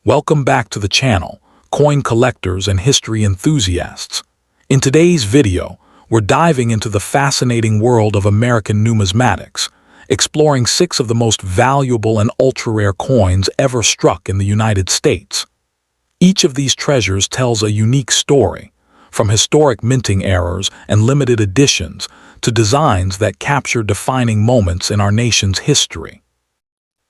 Welcome back to the channel, coin collectors and history enthusiasts. In today's video, we're diving into the fascinating world of American numismatics, exploring 6 of the most valuable and ultra-rare coins ever struck in the United States. Each of these treasures tells a unique story, from historic minting errors and limited editions to designs that capture defining moments in our nation's history.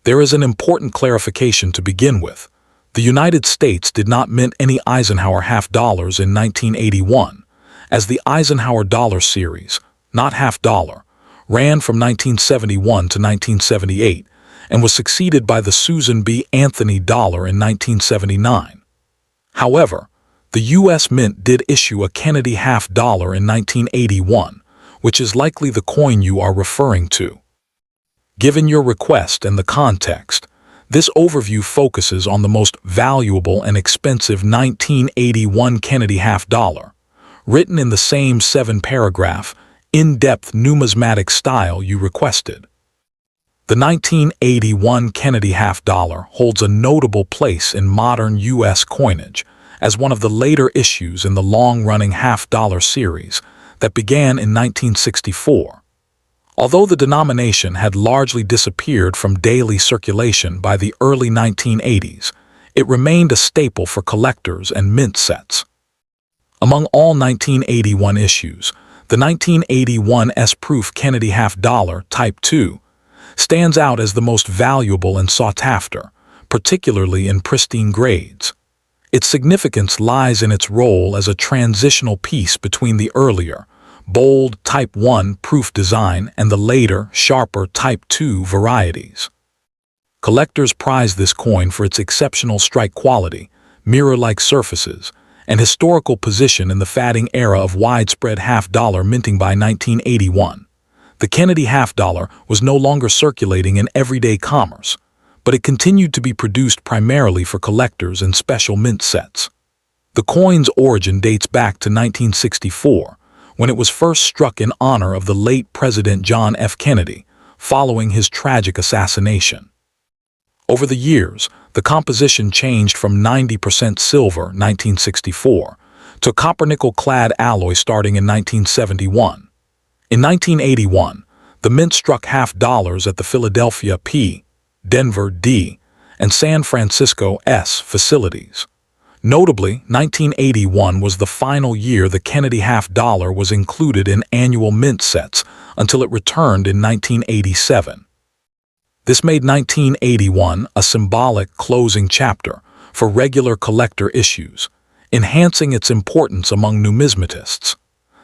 There is an important clarification to begin with. The United States did not mint any Eisenhower half dollars in 1981, as the Eisenhower dollar series, not half dollar, ran from 1971 to 1978 and was succeeded by the Susan B. Anthony dollar in 1979. However, the U.S. Mint did issue a Kennedy half dollar in 1981, which is likely the coin you are referring to. Given your request and the context, this overview focuses on the most valuable and expensive 1981 Kennedy half dollar, written in the same 7-paragraph, in-depth numismatic style you requested. The 1981 Kennedy half dollar holds a notable place in modern U.S. coinage as one of the later issues in the long-running half dollar series that began in 1964. Although the denomination had largely disappeared from daily circulation by the early 1980s, it remained a staple for collectors and mint sets. Among all 1981 issues, the 1981 S-proof Kennedy half dollar Type 2 stands out as the most valuable and sought after, particularly in pristine grades. Its significance lies in its role as a transitional piece between the earlier, bold Type 1 proof design and the later, sharper Type 2 varieties. Collectors prize this coin for its exceptional strike quality, mirror-like surfaces, and historical position in the fading era of widespread half-dollar minting by 1981. The Kennedy half-dollar was no longer circulating in everyday commerce, but it continued to be produced primarily for collectors and special mint sets. The coin's origin dates back to 1964, when it was first struck in honor of the late President John F. Kennedy, following his tragic assassination. Over the years, the composition changed from 90% silver 1964 to copper-nickel-clad alloy starting in 1971. In 1981, the mint struck half dollars at the Philadelphia P, Denver D, and San Francisco S facilities. Notably, 1981 was the final year the Kennedy half dollar was included in annual mint sets until it returned in 1987. This made 1981 a symbolic closing chapter for regular collector issues, enhancing its importance among numismatists.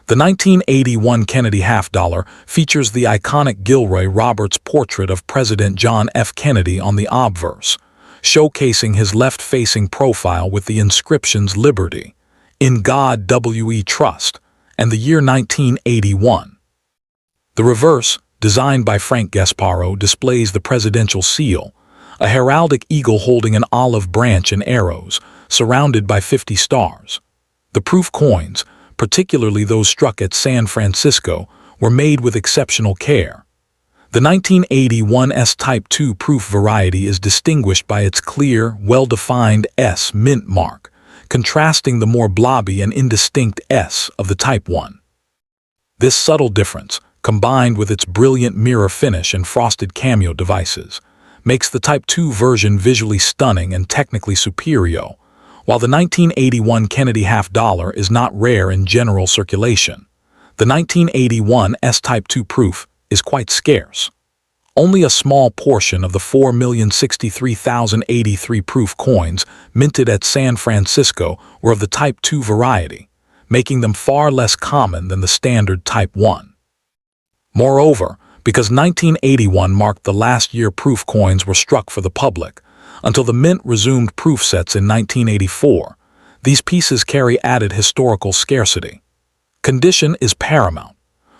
The 1981 Kennedy half dollar features the iconic Gilroy Roberts portrait of President John F. Kennedy on the obverse, showcasing his left-facing profile with the inscriptions Liberty, In God We Trust, and the year 1981. The reverse, designed by Frank Gasparo, displays the presidential seal, a heraldic eagle holding an olive branch and arrows, surrounded by 50 stars. The proof coins, particularly those struck at San Francisco, were made with exceptional care. The 1981 S-Type 2 proof variety is distinguished by its clear, well-defined S mint mark, contrasting the more blobby and indistinct S of the Type 1. This subtle difference, combined with its brilliant mirror finish and frosted cameo devices, makes the Type 2 version visually stunning and technically superior, while the 1981 Kennedy half dollar is not rare in general circulation. The 1981 S-Type 2 proof is quite scarce. Only a small portion of the 4,063,083 proof coins minted at San Francisco were of the Type 2 variety, making them far less common than the standard Type 1. Moreover, because 1981 marked the last year proof coins were struck for the public, until the Mint resumed proof sets in 1984, these pieces carry added historical scarcity. Condition is paramount.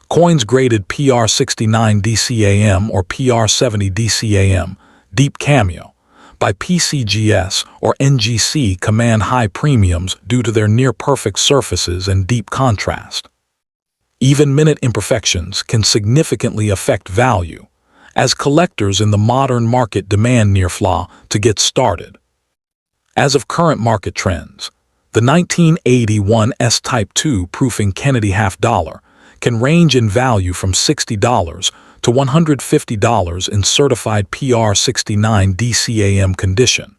Coins graded PR69 DCAM or PR70 DCAM, Deep Cameo, by PCGS or NGC command high premiums due to their near-perfect surfaces and deep contrast. Even minute imperfections can significantly affect value, as collectors in the modern market demand near flaw to get started. As of current market trends, the 1981 S-Type 2 proofing Kennedy half dollar can range in value from $60 to $150 in certified PR69 DCAM condition,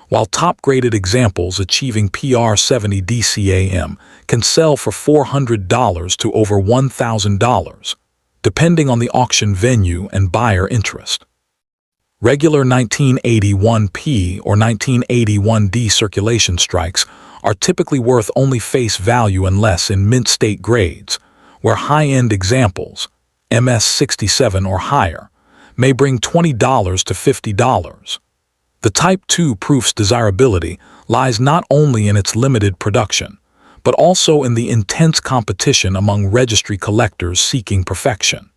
while top-graded examples achieving PR70 DCAM can sell for $400 to over $1,000, depending on the auction venue and buyer interest. Regular 1981P or 1981D circulation strikes are typically worth only face value unless in mint state grades, where high-end examples, MS67 or higher, may bring $20 to $50. The Type 2 proof's desirability lies not only in its limited production, but also in the intense competition among registry collectors seeking perfection.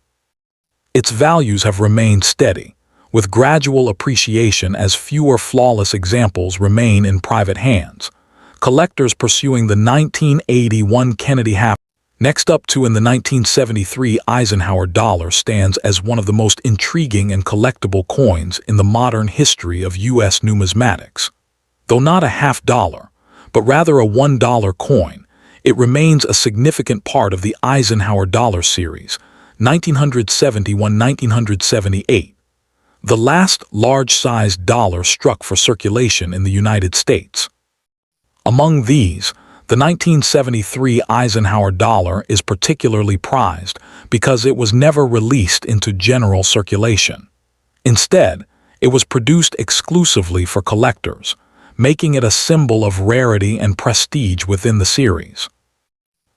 Its values have remained steady, with gradual appreciation as fewer flawless examples remain in private hands. Collectors pursuing the 1981 Kennedy half. Next up to in the 1973 Eisenhower dollar stands as one of the most intriguing and collectible coins in the modern history of U.S. numismatics. Though not a half dollar, but rather a $1 coin, it remains a significant part of the Eisenhower dollar series, 1971-1978. The last large-sized dollar struck for circulation in the United States. Among these, the 1973 Eisenhower dollar is particularly prized because it was never released into general circulation. Instead, it was produced exclusively for collectors, making it a symbol of rarity and prestige within the series.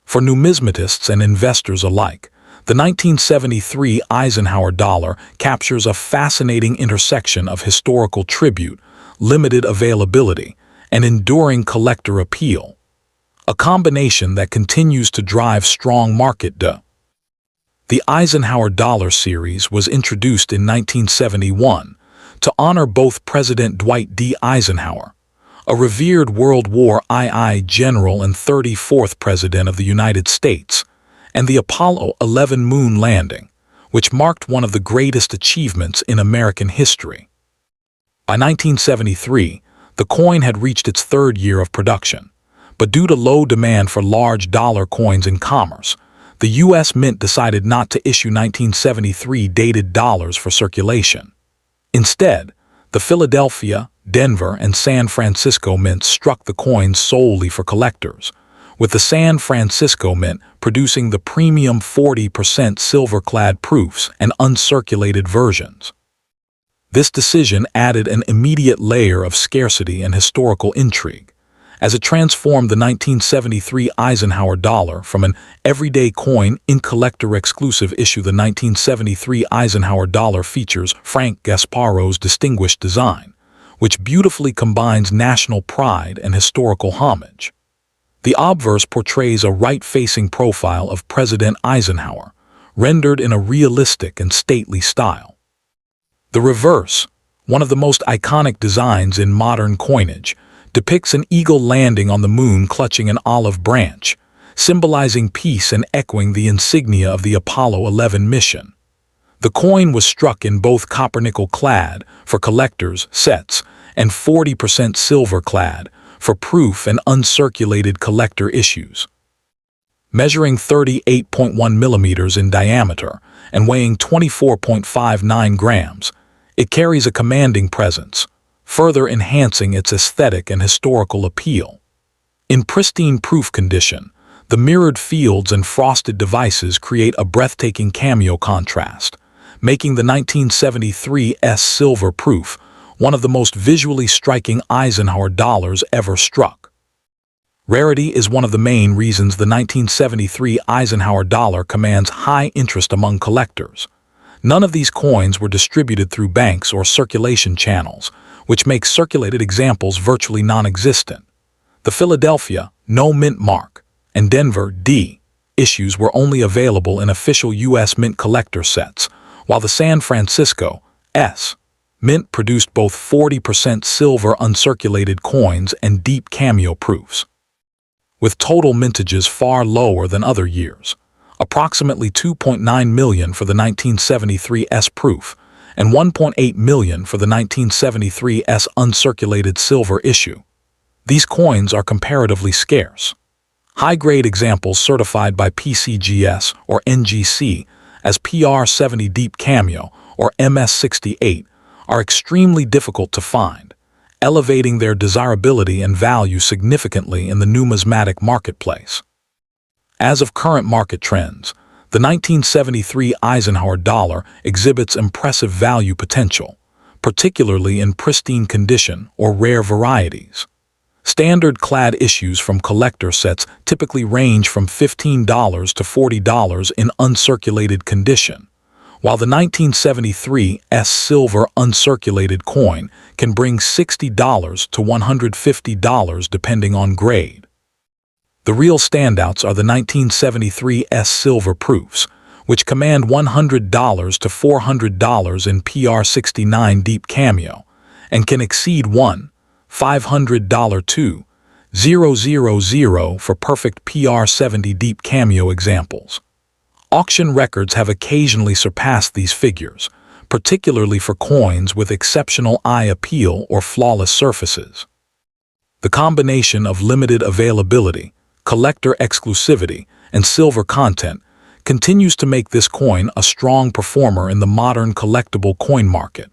For numismatists and investors alike, the 1973 Eisenhower dollar captures a fascinating intersection of historical tribute, limited availability, and enduring collector appeal, a combination that continues to drive strong market demand. The Eisenhower dollar series was introduced in 1971 to honor both President Dwight D. Eisenhower, a revered World War II general and 34th President of the United States, and the Apollo 11 moon landing, which marked one of the greatest achievements in American history. By 1973, the coin had reached its third year of production, but due to low demand for large dollar coins in commerce, the U.S. Mint decided not to issue 1973 dated dollars for circulation. Instead, the Philadelphia, Denver, and San Francisco mints struck the coins solely for collectors, with the San Francisco Mint producing the premium 40% silver-clad proofs and uncirculated versions. This decision added an immediate layer of scarcity and historical intrigue, as it transformed the 1973 Eisenhower dollar from an everyday coin in collector-exclusive issue. The 1973 Eisenhower dollar features Frank Gasparo's distinguished design, which beautifully combines national pride and historical homage. The obverse portrays a right-facing profile of President Eisenhower, rendered in a realistic and stately style. The reverse, one of the most iconic designs in modern coinage, depicts an eagle landing on the moon clutching an olive branch, symbolizing peace and echoing the insignia of the Apollo 11 mission. The coin was struck in both copper-nickel-clad for collectors' sets and 40% silver-clad for proof and uncirculated collector issues. Measuring 38.1 millimeters in diameter and weighing 24.59 grams, it carries a commanding presence, further enhancing its aesthetic and historical appeal. In pristine proof condition, the mirrored fields and frosted devices create a breathtaking cameo contrast, making the 1973 S silver proof one of the most visually striking Eisenhower dollars ever struck. Rarity is one of the main reasons the 1973 Eisenhower dollar commands high interest among collectors. None of these coins were distributed through banks or circulation channels, which makes circulated examples virtually non-existent. The Philadelphia, no mint mark, and Denver, D, issues were only available in official U.S. Mint collector sets, while the San Francisco, S, Mint produced both 40% silver uncirculated coins and deep cameo proofs. With total mintages far lower than other years, approximately 2.9 million for the 1973 S proof and 1.8 million for the 1973 S uncirculated silver issue, These coins are comparatively scarce. High-grade examples certified by PCGS or NGC as PR70 Deep Cameo or MS68 are extremely difficult to find, elevating their desirability and value significantly in the numismatic marketplace. As of current market trends, the 1973 Eisenhower dollar exhibits impressive value potential, particularly in pristine condition or rare varieties. Standard clad issues from collector sets typically range from $15 to $40 in uncirculated condition, while the 1973 S silver uncirculated coin can bring $60 to $150 depending on grade. The real standouts are the 1973 S silver proofs, which command $100 to $400 in PR69 Deep Cameo and can exceed $500 to $000 for perfect PR70 Deep Cameo examples. Auction records have occasionally surpassed these figures, particularly for coins with exceptional eye appeal or flawless surfaces. The combination of limited availability, collector exclusivity, and silver content continues to make this coin a strong performer in the modern collectible coin market.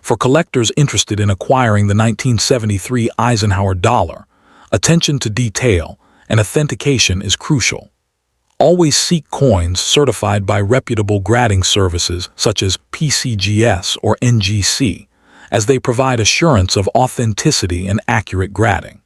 For collectors interested in acquiring the 1973 Eisenhower dollar, attention to detail and authentication is crucial. Always seek coins certified by reputable grading services such as PCGS or NGC, as they provide assurance of authenticity and accurate grading.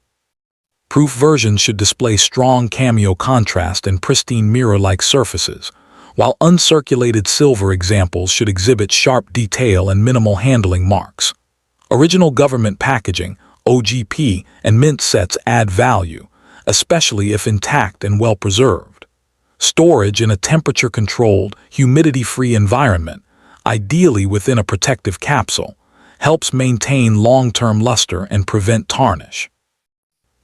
Proof versions should display strong cameo contrast and pristine mirror-like surfaces, while uncirculated silver examples should exhibit sharp detail and minimal handling marks. Original government packaging, OGP, and mint sets add value, especially if intact and well-preserved. Storage in a temperature-controlled, humidity-free environment, ideally within a protective capsule, helps maintain long-term luster and prevent tarnish.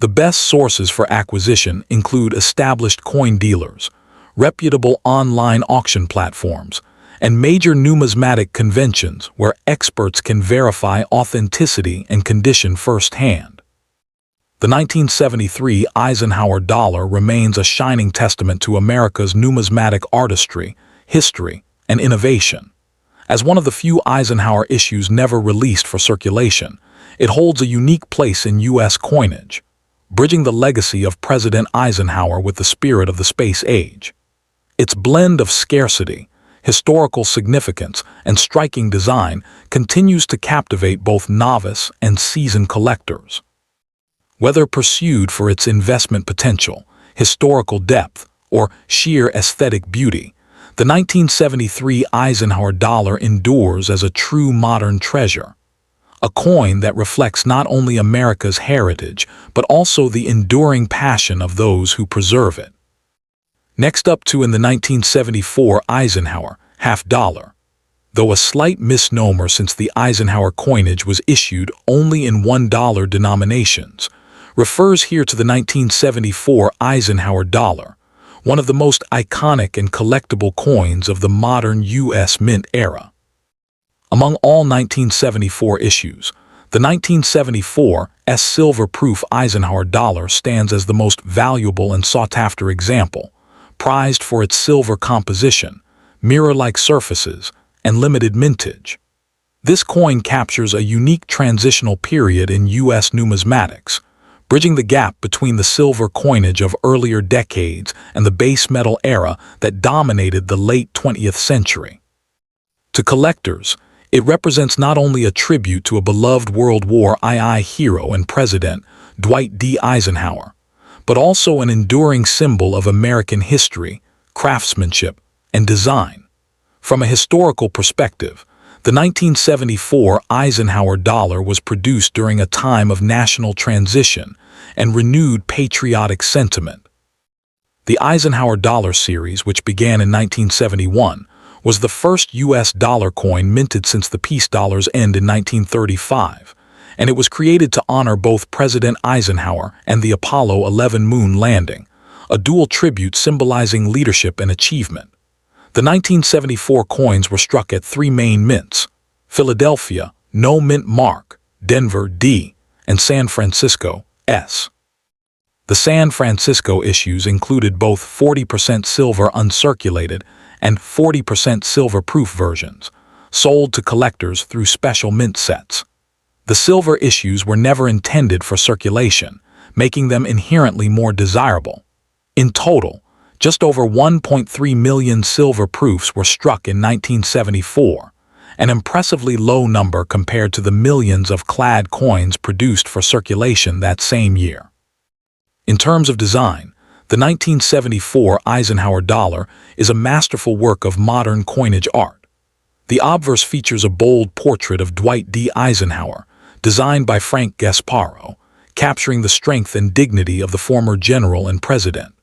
The best sources for acquisition include established coin dealers, reputable online auction platforms, and major numismatic conventions where experts can verify authenticity and condition firsthand. The 1973 Eisenhower dollar remains a shining testament to America's numismatic artistry, history, and innovation. As one of the few Eisenhower issues never released for circulation, it holds a unique place in U.S. coinage, bridging the legacy of President Eisenhower with the spirit of the space age. Its blend of scarcity, historical significance, and striking design continues to captivate both novice and seasoned collectors. Whether pursued for its investment potential, historical depth, or sheer aesthetic beauty, the 1973 Eisenhower dollar endures as a true modern treasure, a coin that reflects not only America's heritage but also the enduring passion of those who preserve it. Next up in the 1974 Eisenhower half dollar. Though a slight misnomer since the Eisenhower coinage was issued only in $1 denominations, refers here to the 1974 Eisenhower dollar, one of the most iconic and collectible coins of the modern U.S. Mint era. Among all 1974 issues, the 1974 S silver proof Eisenhower dollar stands as the most valuable and sought-after example, prized for its silver composition, mirror-like surfaces, and limited mintage. This coin captures a unique transitional period in U.S. numismatics, bridging the gap between the silver coinage of earlier decades and the base metal era that dominated the late 20th century. To collectors, it represents not only a tribute to a beloved World War II hero and President, Dwight D. Eisenhower, but also an enduring symbol of American history, craftsmanship, and design. From a historical perspective, the 1974 Eisenhower dollar was produced during a time of national transition and renewed patriotic sentiment. The Eisenhower dollar series, which began in 1971, was the first U.S. dollar coin minted since the peace dollar's end in 1935, and it was created to honor both President Eisenhower and the Apollo 11 moon landing, a dual tribute symbolizing leadership and achievement. The 1974 coins were struck at three main mints: Philadelphia, no mint mark, Denver, D, and San Francisco, S. The San Francisco issues included both 40% silver uncirculated and 40% silver-proof versions, sold to collectors through special mint sets. The silver issues were never intended for circulation, making them inherently more desirable. In total, just over 1.3 million silver proofs were struck in 1974, an impressively low number compared to the millions of clad coins produced for circulation that same year. In terms of design, the 1974 Eisenhower dollar is a masterful work of modern coinage art. The obverse features a bold portrait of Dwight D. Eisenhower, designed by Frank Gasparo, capturing the strength and dignity of the former general and president.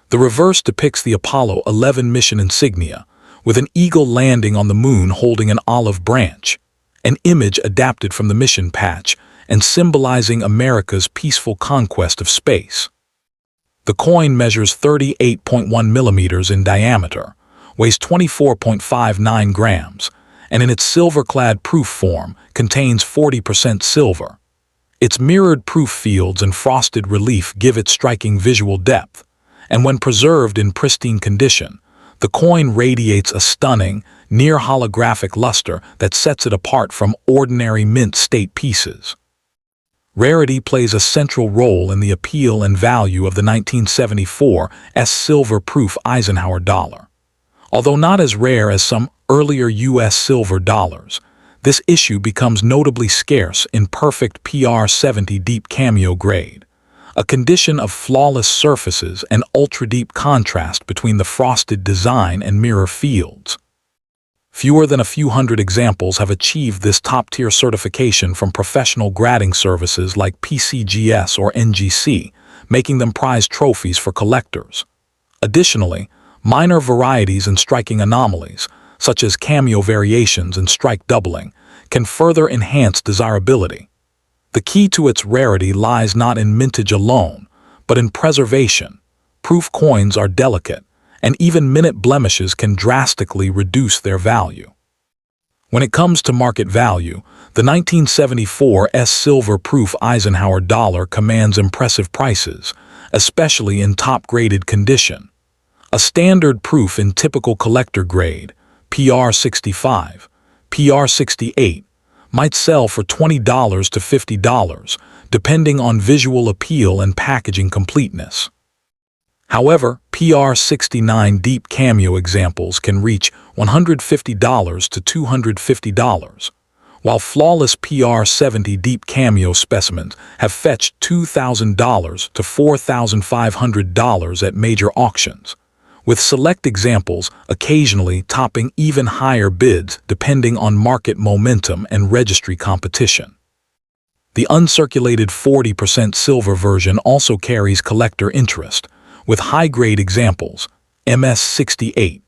The reverse depicts the Apollo 11 mission insignia, with an eagle landing on the moon holding an olive branch, an image adapted from the mission patch and symbolizing America's peaceful conquest of space. The coin measures 38.1 millimeters in diameter, weighs 24.59 grams, and in its silver-clad proof form contains 40% silver. Its mirrored proof fields and frosted relief give it striking visual depth, and when preserved in pristine condition, the coin radiates a stunning, near-holographic luster that sets it apart from ordinary mint state pieces. Rarity plays a central role in the appeal and value of the 1974 silver-proof Eisenhower dollar. Although not as rare as some earlier U.S. silver dollars, this issue becomes notably scarce in perfect PR70 deep cameo grade, a condition of flawless surfaces and ultra-deep contrast between the frosted design and mirror fields. Fewer than a few hundred examples have achieved this top-tier certification from professional grading services like PCGS or NGC, making them prized trophies for collectors. Additionally, minor varieties and striking anomalies, such as cameo variations and strike doubling, can further enhance desirability. The key to its rarity lies not in mintage alone, but in preservation. Proof coins are delicate, and even minute blemishes can drastically reduce their value. When it comes to market value, the 1974 silver-proof Eisenhower dollar commands impressive prices, especially in top-graded condition. A standard proof in typical collector grade, PR65, PR68, might sell for $20 to $50, depending on visual appeal and packaging completeness. However, PR69 deep cameo examples can reach $150 to $250, while flawless PR70 deep cameo specimens have fetched $2,000 to $4,500 at major auctions, with select examples occasionally topping even higher bids depending on market momentum and registry competition. The uncirculated 40% silver version also carries collector interest, with high-grade examples, MS68,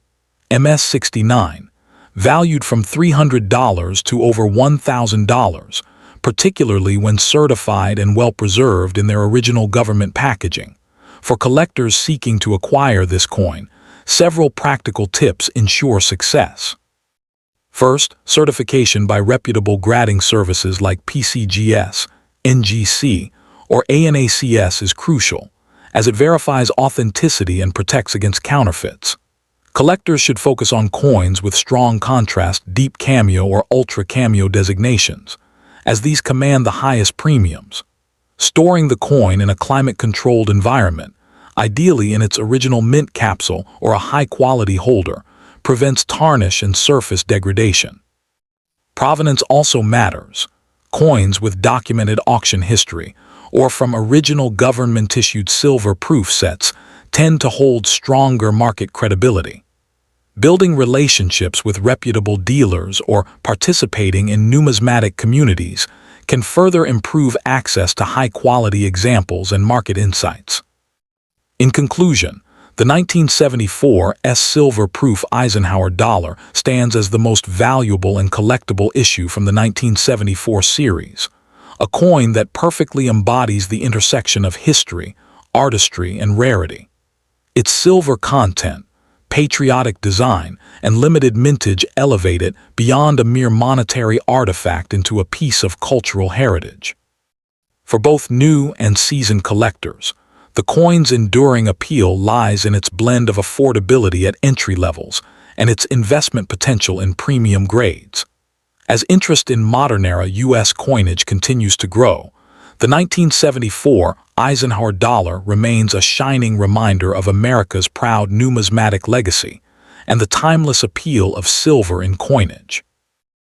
MS69, valued from $300 to over $1,000, particularly when certified and well-preserved in their original government packaging. For collectors seeking to acquire this coin, several practical tips ensure success. First, certification by reputable grading services like PCGS, NGC, or ANACS is crucial, as it verifies authenticity and protects against counterfeits. Collectors should focus on coins with strong contrast, deep cameo, or ultra cameo designations, as these command the highest premiums. Storing the coin in a climate-controlled environment, ideally in its original mint capsule or a high-quality holder, prevents tarnish and surface degradation. Provenance also matters. Coins with documented auction history or from original government-issued silver-proof sets tend to hold stronger market credibility. Building relationships with reputable dealers or participating in numismatic communities can further improve access to high-quality examples and market insights. In conclusion, the 1974 silver-proof Eisenhower dollar stands as the most valuable and collectible issue from the 1974 series, a coin that perfectly embodies the intersection of history, artistry, and rarity. Its silver content, patriotic design, and limited mintage elevate it beyond a mere monetary artifact into a piece of cultural heritage. For both new and seasoned collectors, the coin's enduring appeal lies in its blend of affordability at entry levels and its investment potential in premium grades. As interest in modern-era U.S. coinage continues to grow, the 1974 Eisenhower dollar remains a shining reminder of America's proud numismatic legacy and the timeless appeal of silver in coinage.